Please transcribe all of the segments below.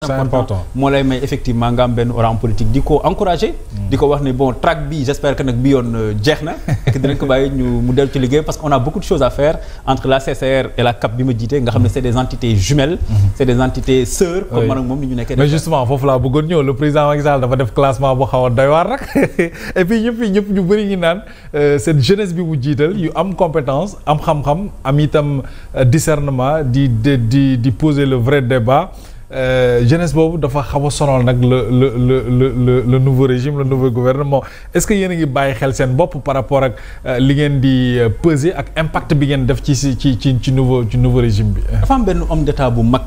c'est important moo lay may effectivement nga am benn oran politique di ko encourager. di ko wax ne bon track bi j'espère que nag bi yoon jeex na et que dinañ ko bàyyi mu dellu ci liggéey parce qu'on a beaucoup de choses à faire entre la CCR et la CAP bi ma jiite nga xam ne c'est des entités jumelles. c'est des entités sœurs. comme man ak moom ni ñu nekkee. mais justement foofu laa bëggoon ñëw le président Macky Sall dafa def classement boo xaw a doy waar rek et puis ñëpp ñu bëri ñu naan cette jeunesse bi mu jiital yu am compétence am xam-xam am itam discernement di poser le vrai débat. Jeunesse boobu dafa xaw a sonal nag le nouveau régime le nouveau gouvernement est-ce que yéen a ngi bàyyi xel seen bopp par rapport ak li ngeen di peser ak impact bi ngeen def ci nouveau régime bi. dafa am benn homme d'état bu mag.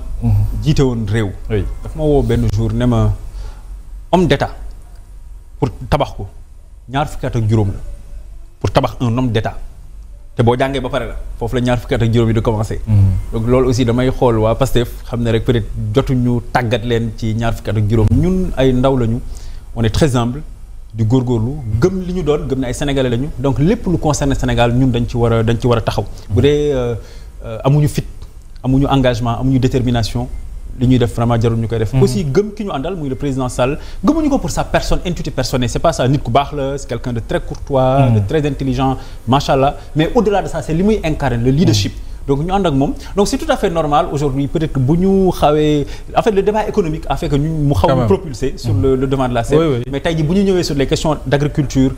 jiite woon réew. dafa ma woo benn jour ne ma homme d'état pour tabax ko ñaar fukki at ak juróom la pour tabax un homme d'état. te boo jàngee ba pare la foofu la ñaar fukki at ak juróom yi di commencer. donc loolu aussi damay xool waa Pastef xam ne rek peut-être jotuñu tàggat leen ci ñaar fukki at ak juróom ñun ay ndaw lañu on est très humble di góorgóorlu gëm li ñu doon gëm ne ay sénégalais lañu donc lépp lu concerne Sénégal ñun dañ ci war a taxaw. bu dee amuñu fit amuñu engagement amuñu détermination. li ñuy def vraiment jarul ñu koy def. aussi gëm ki ñu àndal muy le président Sall gëmuñu ko pour sa personne intuitu personnelle c'est pas ça nit ku baax la c'est quelqu'un de très courtois. de très intelligent machallah mais au-delà de ça c'est li muy incarner le leadership. donc ñu ànd ak moom donc c'est tout à fait normal aujourd'hui peut-être que bu ñu xawee en fait le débat économique a fait que mu xaw ñu propulser sur le devant de la scène. Oui. mais tey jii bu ñu ñëwee sur les questions d'agriculture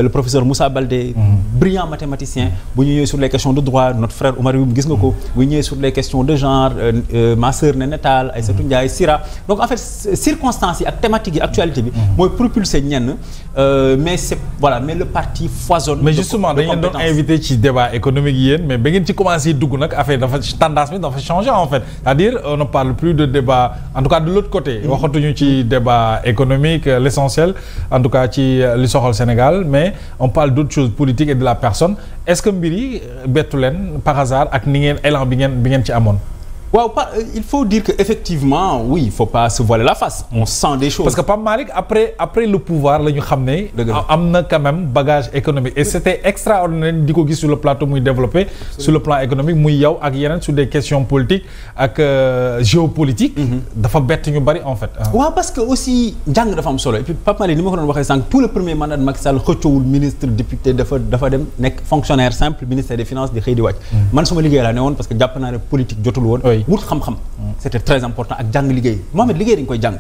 le professeur Moussa Baldé brillant mathématicien bu ñu ñëwee sur les questions de droit notre frère Oumar Youm gis nga ko bu ñu ñëwee sur les questions de genre ma sœur Néné Tall Aïssatou Ndiaye Sira donc en fait circonstances yi ak thématiques yi actualité bi mooy propulser ñenn mais c'est voilà mais le parti foisonne. mais justement dañu leen doon invité ci débat économique yéen mais ba ngeen ci commencé dugg nag affaire dafa tendance bi dafa changer en fait c'est-à-dire on ne parle plus de débat en tout cas de l'autre côté waxatuñu ci débat économique l'essentiel en tout cas ci li soxal Sénégal mais on parle d'autres choses politiques et de la personne est-ce que mbir yi bettu leen par hasard ak ni ngeen élan bi ngeen ci amoon. waaw il faut dire que effectivement oui il faut pas se voiler la face on sent des choses. parce que Pape Malick après le pouvoir la ñu xam ne. am na quand même bagage économique et c'était extraordinaire di ko gis sur le plateau muy développé. sur le plan économique muy yow ak yeneen sur des questions politiques ak géopolitique. dafa bett ñu bari en fait. waaw parce que aussi njàng dafa am solo et puis Pape Malick ni ma ko doon waxee sànq tout le premier mandat de Macky Sall xëccoowul ministre député dafa dem nekk fonctionnaire simple ministère des finances di xëy di wàcc. man suma liggéey laa ne woon parce que jàpp naa ne politique jotul woon. wut xam-xam c'était très important ak jàng liggéey Mohamed liggéey dañ koy jàng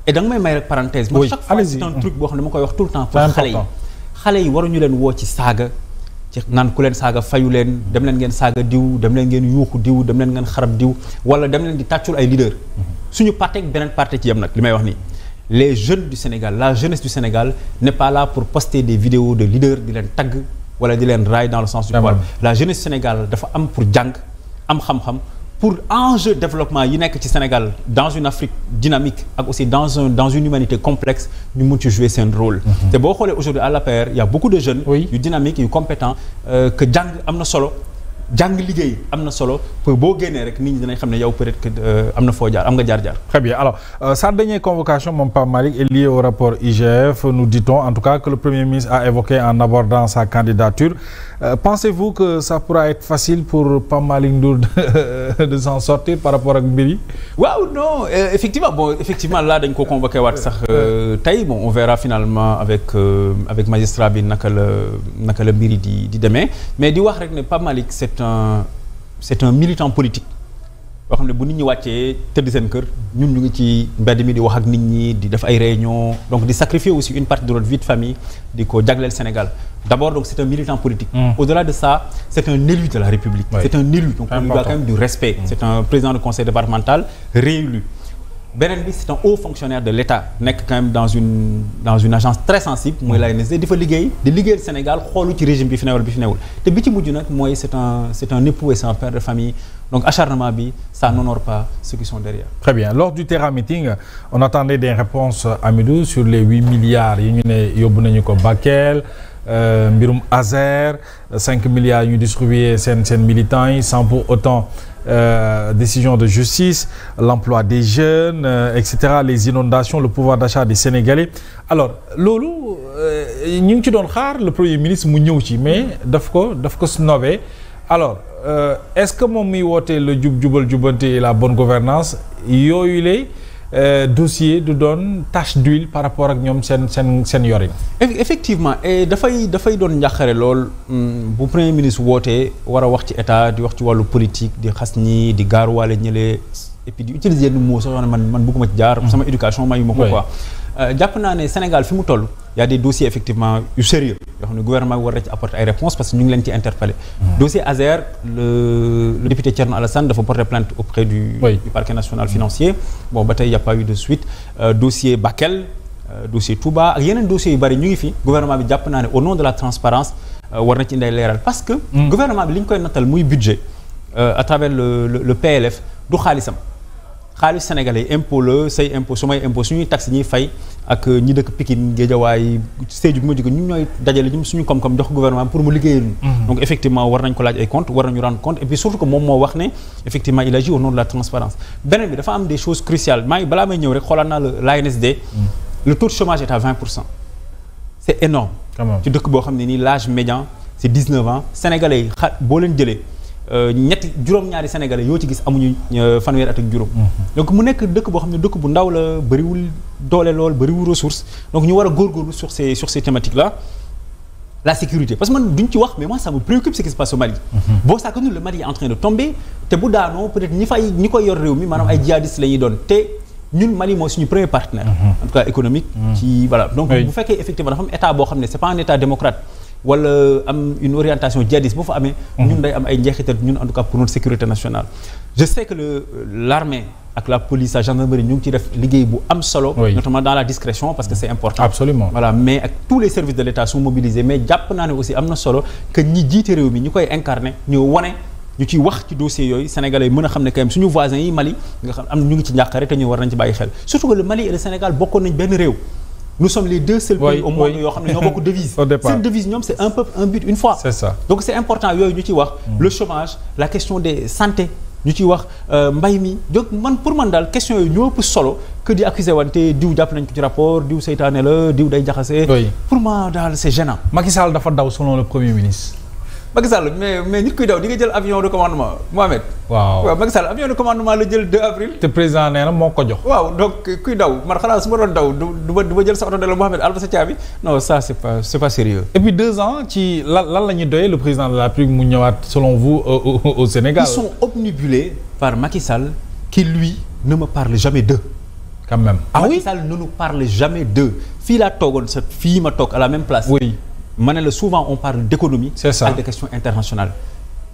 et da nga may rek parenthèse moi chaque fois c'est un truc boo xam ne dama koy wax tout le temps pour xale yi waruñu leen woo ci saaga ci naan ku leen saaga fayu leen dem leen ngeen saaga diw dem leen ngeen yuuxu diw dem leen ngeen xarab diw wala dem leen di tàccul ay leader suñu parti ak beneen parti ci yem nag li may wax nii les jeunes du Sénégal la jeunesse du Sénégal n'est pas là pour poster des vidéos de leaders di leen tagg wala di leen raay dans le sens du poil la jeunesse du Sénégal dafa am pour jàng am xam-xam pour enjeu développement yi nekk ci Sénégal dans une Afrique dynamique ak aussi dans une humanité complexe ñu mun ci jouer seen rôle. te boo xoolee aujourd'hui à l'APR il y a beaucoup de jeunes. yu dynamiques yu compétents que jàng am na solo jàng liggéey am na solo pour boo génnee rek nit ñi dinañ xam ne yow peut-être que am na foo jaar am nga jaar-jaar. Très bien alors sa dernière convocation mon Pape Malick est liée au rapport IGF nous dit-on en tout cas que le Premier ministre a évoqué en abordant sa candidature. Pensez-vous que ça pourra être facile pour Pape Malick Ndour de s'en sortir par rapport ak mbir yi. waaw non effectivement là dañ ko convoqué waat sax tey bon on verra finalement avec magistrat bi naka la mbir yi di demee mais di wax rek ne Pape Malick c'est un militant politique yoo xam ne bu nit ñi wàccee tëdd seen kër ñun ñu ngi ci mbedd mi di wax ak nit ñi di def ay réunions donc di sacrifier aussi une partie de notre vie de famille di ko jagleel Sénégal d'abord donc c'est un militant politique. Au-delà de ça c'est un élu de la République. C'est un élu donc on lui doit quand même du respect. C'est un président de conseil départemental réélu. beneen bi c'est un haut fonctionnaire de l'État nekk quand même dans une agence très sensible mooy l'ANSD di fa liggéey di liggéeyal Sénégal xoolu ci régime bi fi newal te bi ci mujj nag mooy c'est un époux et c'est un père de famille donc acharnement bi ça n'honore pas ceux qui sont derrière. Très bien lors du Terra Meeting on attendait des réponses Amidou sur les 8 milliards yi ñu ne yóbbu nañu ko Bakel mbirum Azer 5 milliards yi ñu distribué seen militants yi sans pour autant décision de justice l'emploi des jeunes etc. les inondations le pouvoir d'achat des Sénégalais alors loolu ñu ngi ci doon xaar le Premier ministre mu ñëw ci mais daf ko snobé alors est-ce que moom muy wootee le jubal jubante et la bonne gouvernance yooyu lay dossier du doon tache d'huile par rapport ak ñoom seen yorin. effectivement et dafay doon njàqare lool bu premier ministre wootee war a wax ci état di wax ci wàllu politique di xas ñi di gaaruwaale ñëlee et puis di utiliser yenn mots sax yoo xam ne man bëgguma ci jaar. sama éducation mayu ma ko quoi. jàpp naa ne Sénégal fi mu toll y a des dossiers effectivement yu sérieux yoo xam ne gouvernement bi war na ci apporter ay réponses parce que ñu ngi leen ci interpellé. dossier Azer le député Thierno Alassane dafa porter plainte auprès du parquet national financier bon ba tey y a pas eu de suite. Dossier Bakel dossier Touba ak yeneen dossiers yu bari ñu ngi fi gouvernement bi jàpp naa ne au nom de la transparence war na ci inday leeral parce que gouvernement bi li ñu koy nattal muy budget à travers le PLF du xaalisam xaalis sénégalais impôt la say impôt su may impôt suñuy taxe ñuy fay ak ñi dëkk Pikine Guédiawaye Sédhiou bi ma jóge ñu ñooy dajale ñu suñu koom-koom jox gouvernement pour mu liggéeyal ñu donc effectivement war nañ ko laaj ay compte war nañu rendre compte et puis surtout que moom moo wax ne effectivement il agit au nom de la transparence beneen bi dafa am des choses cruciales maa ngi balaa may ñëw rek xoolaat naa l'ANSD le taux de chômage est à 20%. C'est énorme ci dëkk boo xam ne nii l'âge médian c'est 19 ans sénégalais yi boo leen jëlee juróom-ñaari sénégalais yoo ci gis amuñu fanweeri at ak juróom. donc mu nekk dëkk boo xam ne dëkk bu ndaw la bëriwul doole lool bëriwul ressource donc ñu war a góorgóorlu sur ces thématiques là. La sécurité parce que man duñ ci wax mais moi ça me préoccupe ce qui se passe au Mali. boo saa ko le Mali est en train de tomber te bu daanoo peut-être ñi koy yor réew mi maanaam ay djihadistes la ñuy doon te ñun Mali mooy suñu premier partenaire. en tout cas économique. ci voilà donc bu fekkee effectivement dafa am état boo xam ne c'est pas un état démocrate. wala am une orientation djihadiste boo fa amee. ñun day am ay njeexital ñun en tout cas pour notre sécurité nationale. je sais que l'armée ak la police la gendarmerie ñu ngi ci def liggéey bu am solo. notamment dans la discrétion parce que c'est important. absolument voilà mais ak tous les services de l'État sont mobilisés mais jàpp naa ne aussi am na solo que ñi jiite réew mi ñi koy incarner ñu wane ñu ciy wax ci dossiers yooyu sénégalais yi mën a xam ne quand même suñu voisins yi Mali nga xam am ñu ngi ci njàqare te ñu war nañ ci bàyyi xel surtout que le Mali et le Sénégal bokkoon nañ benn réew. Nous sommes les deux seuls pays au monde yoo xam ne ñoo bokk devise. Au départ cette devise ñoom c'est un peuple un but une foi. C'est ça. donc c'est important yooyu ñu ci wax. le chômage la question des santé ñu ciy wax mbay mi donc man pour man daal question yooyu ñoo ëpp solo que di accuser wante diw jàpp nañ ko ci rapport diw seytaane la diw day jaxase. pour moi daal c'est gênant. Macky Sall dafa daw selon le premier ministre. Macky Sall mais nit kuy daw di nga jël avion de commandement Mohamed. waaw Macky Sall avion de commandement la jël 2 avril. te président nee na moo ko jox. waaw donc kuy daw man xanaa su ma doon daw du ma jël sa oto de la Mohamed Alba sa caabi non ça c'est pas sérieux. et puis 2 ans ci lan la ñuy doyee le président de la République mu ñëwaat selon vous au Sénégal. Ils sont obnubilés par Macky Sall qui lui ne me parle jamais d'eux. quand même Macky Sall ne nous parle jamais d'eux. fii laa toogoon fii ma toog à la même place. oui. ma ne la souvent on parle d'économie. C'est ça. Avec des questions internationales.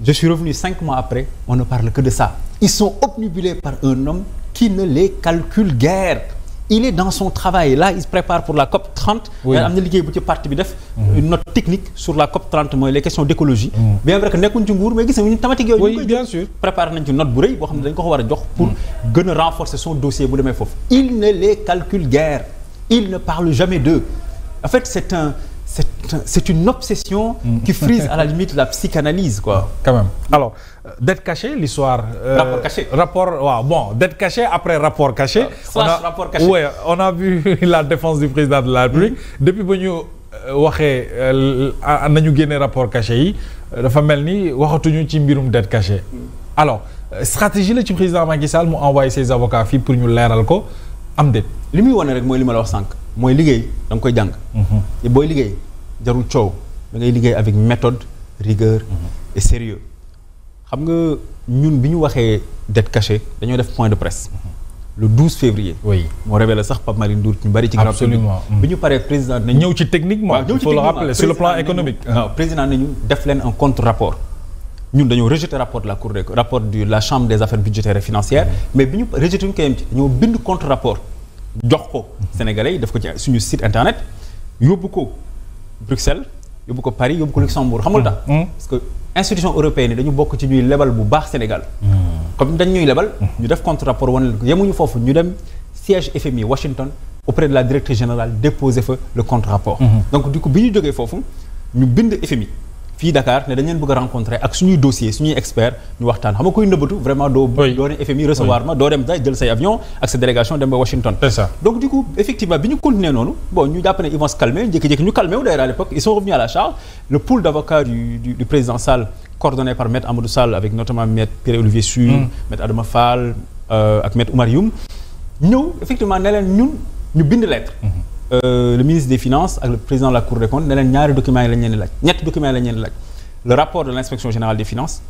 Je suis revenu 5 mois après on ne parle que de ça. Ils sont obnubilés par un homme qui ne les calcule guère. Il est dans son travail là il se prépare pour la COP 30. oui am na liggéey bu ci parti bi def. une note technique sur la COP 30 mooy les questions d'écologie. bien vrai que nekkuñ ci nguur mais gis nañu thématique yooyu. oui bien sûr préparé nañ ci note bu rëy boo xam ne dañ ko war a jox. pour gën a renforcer son dossier bu demee foofu. Il ne les calcule guère. Il ne parle jamais d'eux. En fait c'est une obsession qui frise à la limite la psychanalyse quoi. quand même alors dette cachée l'histoire. rapport caché. waaw bon dette cachée après rapport caché. rapport caché. oui on a vu la défense du président de la République. depuis ba ñu waxee nañu génne rapport caché yi dafa mel ni waxatuñu ci mbirum dette cachée. alors stratégie la ci président Macky Sall mu envoyé ses avocats fii pour ñu leeral ko am déet. li muy wane rek mooy li ma la wax sànq. mooy liggéey da nga koy jàng. te booy liggéey jarul coow da ngay liggéey avec méthode rigueur et sérieux xam nga ñun bi ñu waxee dette cachée dañoo def point de presse le 12 février. oui moo révélé sax Pape Malick Ndour ñu bari ci. absolument bi ñu paree président nañu. ñëw ci techniquement. il faut le rappeler sur le plan économique. waaw président nañu def leen un contre-rapport. ñun dañoo rejeté rapport de la Cour des rapport de la Chambre des affaires budgétaires et financières mais bi ñu rejeté ñu koy yem ci dañoo bind contre-rapport. jox ko Sénégalais yi def ko ci suñu site internet yóbbu ko Bruxelles yóbbu ko Paris yóbbu ko Luxembourg xam nga tax parce que institution européenne yi dañu bokk ci ñuy lebal bu baax Sénégal comme dañ ñuy lebal ñu def contre rapport wane leen ko yemuñu foofu ñu dem siège FMI Washington auprès de la directrice générale déposer fa le contre rapport donc du coup bi ñu jógee foofu ñu bind FMI fii Dakar ne dañ leen bëgg a rencontrer ak suñuy dossier suñuy expert ñu waxtaan xam nga koy nëbbatu vraiment doo ne FMI recevoir ma doo dem da jël say avion ak sa délégation dem ba Washington. C'est ça. donc du coup effectivement bi ñu continuer noonu bon ñu jàpp ne ils vont se calmer jékki-jékki ñu calmer wu d'ailleurs à l'époque ils sont revenus à la charge le pool d'avocats du président Sall coordonné par maître Amadou Sall avec notamment maître Pierre-Olivier Sur maître Adama Fall ak maître Oumar Youm ñëw effectivement ne leen ñun ñu bind lettre. Le ministre des Finances ak le président de la Cour des comptes ne leen ñaari documents yi lañ leen di laaj ñetti documents yi lañ leen di laaj le rapport de l'inspection générale des finances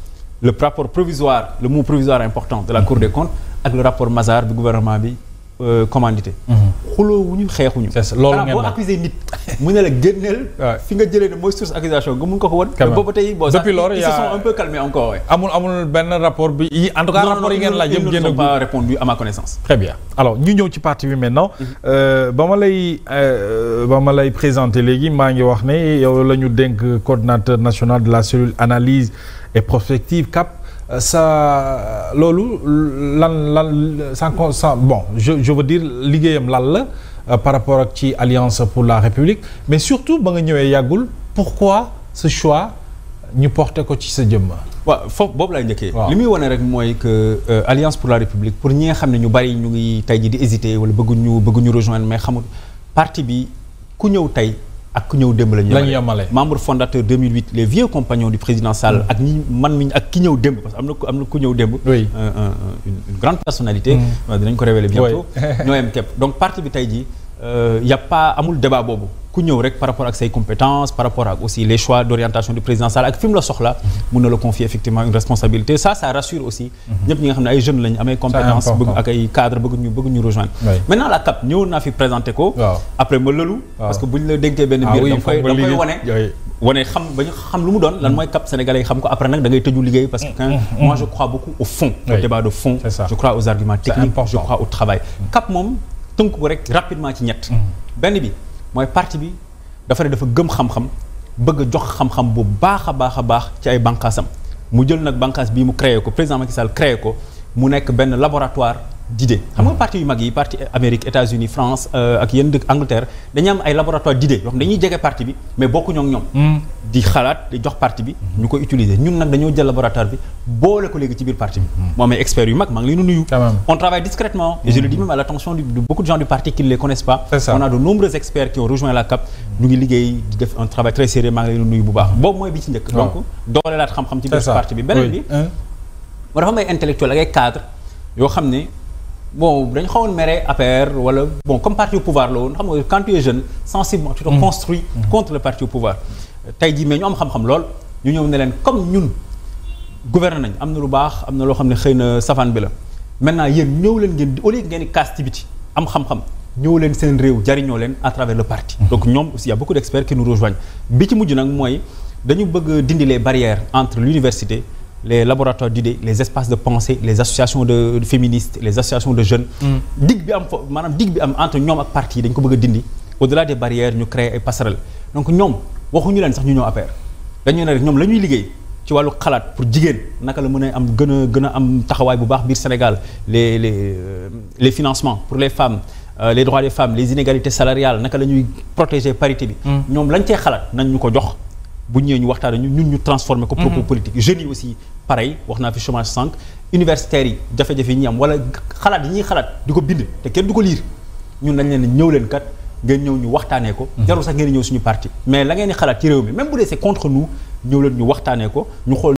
le rapport provisoire le mot provisoire important de la Cour des comptes ak le rapport Mazars bi gouvernement bi commandité. xuloowuñu xeexuñu. loolu ngeen boo accusé nit mu ne la génneel. fi nga jëlee ne mooy source accusation nga mun ko woon. mais boobu tey bon depuis lors ils se sont un peu calmés encore. amul benn rapport bi en tout cas rapport yi ngeen laaj yëpp génn. ils n'ont pas répondu à ma connaissance. très bien alors ñu ñëw ci parti bi maintenant. ba ma lay présenter léegi maa ngi wax ne yow la ñu dénk coordinateur national de la cellule analyse et prospective CAP. ça loolu sans bon je veux dire liggéeyam lan la par rapport ak ci Alliance pour la République mais surtout ba nga ñëwee yàggul pourquoi ce choix ñu porté ko ci sa jëmm. waaw foofu boobu laay njëkkee. li muy wane rek mooy que Alliance pour la République pour ñi nga xam ne ñu bari ñu ngi tey ji di hésiter wala bëgguñu rejoindre mais xamul parti bi ku ñëw tey. ak ku ñëw démb la ñu yemale membre fondateur 2008 les vieux compagnons du président Sall ak ñi ak ki ñëw démb parce que am na ku ñëw démb. oui une grande personnalité. dinañ ko révéler bientôt. ñoo yem képp donc parti bi tey jii y a pas amul débat boobu ku ñëw rek par rapport ak say compétences par rapport ak aussi les choix d'orientation du président Sall ak fi mu la soxla mun na la confier effectivement une responsabilité ça rassure aussi. ñëpp ñi nga xam ne ay jeunes lañu amay compétences bëgg ak ay cadres bëgg ñu rejoindre. maintenant la CAP ñëwoon naa fi présenté ko. après ma lëlu. parce que bu ñu la dénkee benn mbir da nga koy wane xam ba ñu xam lu mu doon lan mooy CAP sénégalais yi xam ko après nag da ngay tëju liggéey parce que moi je crois beaucoup au fond. au débat de fond. je crois aux arguments techniques je crois au travail. CAP moom tënk ko rek rapidement ci ñett. benn bi mooy parti bi dafa gëm xam-xam bëgg a jox xam-xam bu baax a baax ci ay bànqaasam mu jël nag bànqaas bii mu créé ko président Macky Sall créé ko mu nekk benn laboratoire d'idées xam nga parti yu mag yi parti Amérique États-Unis France ak yenn dëkk Angleterre dañuy am ay laboratoire d'idées yoo xam dañuy jege parti bi mais bokkuñoo ak ñoom di xalaat di jox parti bi ñu koy utiliser ñun nag dañoo jël laboratoire bi boole ko léegi ci biir parti bi moo amee experts yu mag maa ngi leen di nuyu on travaille discrètement et je le dis même à l'attention de beaucoup de gens du parti qui ne les connaissent pas on a de nombreux experts qui ont rejoint la CAP ñu ngi liggéey di def un travail très sérieux maa ngi leen di nuyu bu baax boobu mooy bi ci njëkk donc dooleelaat xam-xam ci biir parti bi beneen bi moo dafa am ay intellectuels ak ay cadres yoo xam ne bon dañu xawoon mere APR wala bon comme parti au pouvoir la woon xam nga quand tu es jeune sensiblement tu te construis contre le parti au pouvoir tey jii mais ñu am xam-xam lool ñu ñëw ne leen comme ñun gouverner nañ am na lu baax am na loo xam ne xëy na safaan bi la maintenant yéen ñëw leen ngeen au lieu ngeen di kaas ci biti am xam-xam ñëw leen seen réew jariñoo leen à travers le parti donc ñoom aussi y a beaucoup d'experts qui nous rejoignent bi ci mujj nag mooy dañu bëgg dindi les barrières entre l'université les laboratoires d'idées les espaces de pensée les associations de féministes les associations de jeunes dig bi am entre ñoom ak parti yi dañ ko bëgg a dindi au-delà des barrières ñu créer ay passerelles donc ñoom waxuñu leen sax ñu ñëw APR dañu ne rek ñoom la ñuy liggéey ci wàllu xalaat pour jigéen naka la mën a am gën a am taxawaay bu baax biir Sénégal les financements pour les femmes les droits des femmes les inégalités salariales naka la ñuy protéger parité bi ñoom lañ cee xalaat nañ ñu ko jox bu ñëwee ñu waxtaan ñun ñu transformer ko propos politique jeunes yi aussi pareil wax naa fi chômage sànq universitaires yi jafe-jafe yi ñuy am wala xalaat yi ñuy xalaat di ko bind te kenn du ko lire ñun dañ leen ñëw leen kat ngeen ñëw ñu waxtaanee ko jarul sax ngeen ñëw suñu parti mais la ngeen di xalaat ci réew mi même bu dee c'est contre nous ñëw leen ñu waxtaanee ko ñu xool